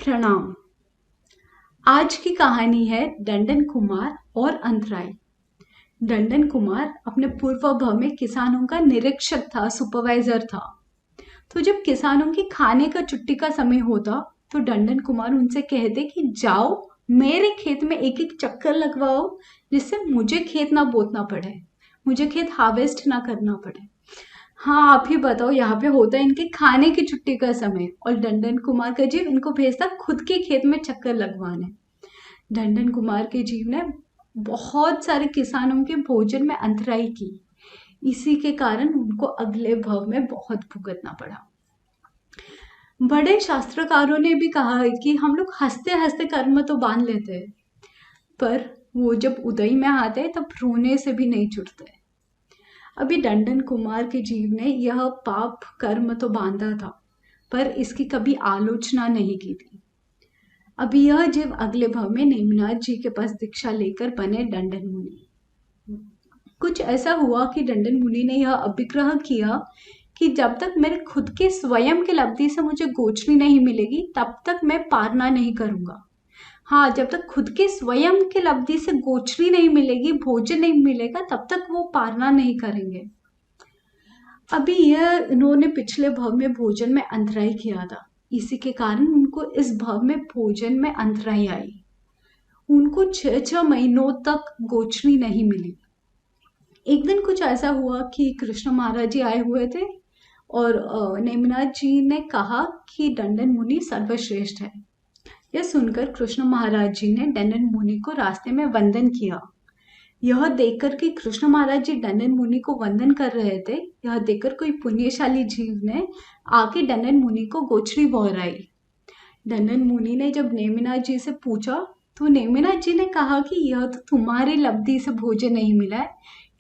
प्रणाम। आज की कहानी है डंडन कुमार और अंतराय। डंडन कुमार अपने पूर्व भव में किसानों का निरीक्षक था, सुपरवाइजर था। तो जब किसानों की खाने का छुट्टी का समय होता तो डंडन कुमार उनसे कहते कि जाओ मेरे खेत में एक एक चक्कर लगवाओ, जिससे मुझे खेत ना बोतना पड़े, मुझे खेत हार्वेस्ट ना करना पड़े। हाँ, आप ही बताओ, यहाँ पे होता है इनके खाने की छुट्टी का समय और डंडन कुमार का जीव इनको भेजता खुद के खेत में चक्कर लगवाने। डंडन कुमार के जीव ने बहुत सारे किसानों के भोजन में अंतराई की। इसी के कारण उनको अगले भव में बहुत भुगतना पड़ा। बड़े शास्त्रकारों ने भी कहा है कि हम लोग हंसते हंसते कर्म तो बांध लेते हैं, पर वो जब उदय में आते हैं तब रोने से भी नहीं छूटते। अभी डंडन कुमार के जीव ने यह पाप कर्म तो बांधा था, पर इसकी कभी आलोचना नहीं की थी। अभी यह जीव अगले भव में नेमिनाथ जी के पास दीक्षा लेकर बने डंडन मुनि। कुछ ऐसा हुआ कि डंडन मुनि ने यह अभिग्रह किया कि जब तक मेरे खुद के स्वयं के लब्धि से मुझे गोचरी नहीं मिलेगी तब तक मैं पारना नहीं करूंगा। हाँ, जब तक खुद के स्वयं के लब्धि से गोचरी नहीं मिलेगी, भोजन नहीं मिलेगा, तब तक वो पारना नहीं करेंगे। अभी यह इन्होंने पिछले भव में भोजन में अंतराय किया था, इसी के कारण उनको इस भव में भोजन में अंतराय आई। उनको 6 महीनों तक गोचरी नहीं मिली। एक दिन कुछ ऐसा हुआ कि कृष्ण महाराज जी आए हुए थे और नेमिनाथ जी ने कहा कि डंडन मुनि सर्वश्रेष्ठ है। यह सुनकर कृष्ण महाराज जी ने डंडन मुनि को रास्ते में वंदन किया। यह देखकर कि कृष्ण महाराज जी डंडन मुनि को वंदन कर रहे थे, यह देखकर कोई पुण्यशाली जीव ने आके डंडन मुनि को गोचरी बौराई। डंडन मुनि ने जब नेमिनाथ जी से पूछा तो नेमिनाथ जी ने कहा कि यह तो तुम्हारी लब्धि से भोजन नहीं मिला है,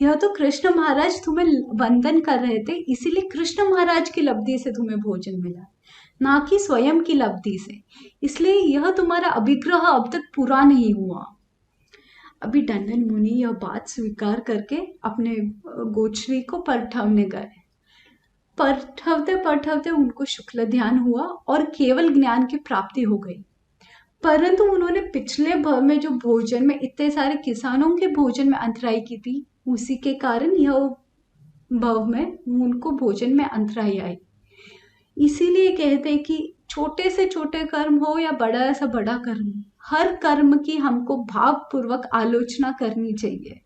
यह तो कृष्ण महाराज तुम्हें वंदन कर रहे थे, इसीलिए कृष्ण महाराज की लब्धि से तुम्हें भोजन मिला, ना कि स्वयं की लब्धि से। इसलिए यह तुम्हारा अभिग्रह अब तक पूरा नहीं हुआ। अभी डंडन मुनि यह बात स्वीकार करके अपने गोचरी को परठवने गए। परठवते परठवते उनको शुक्ल ध्यान हुआ और केवल ज्ञान की प्राप्ति हो गई। परंतु उन्होंने पिछले भव में जो भोजन में इतने सारे किसानों के भोजन में अंतराय की थी, उसी के कारण यह भव में उनको भोजन में अंतराय आई। इसीलिए कहते हैं कि छोटे से छोटे कर्म हो या बड़ा से बड़ा कर्म, हर कर्म की हमको भावपूर्वक आलोचना करनी चाहिए।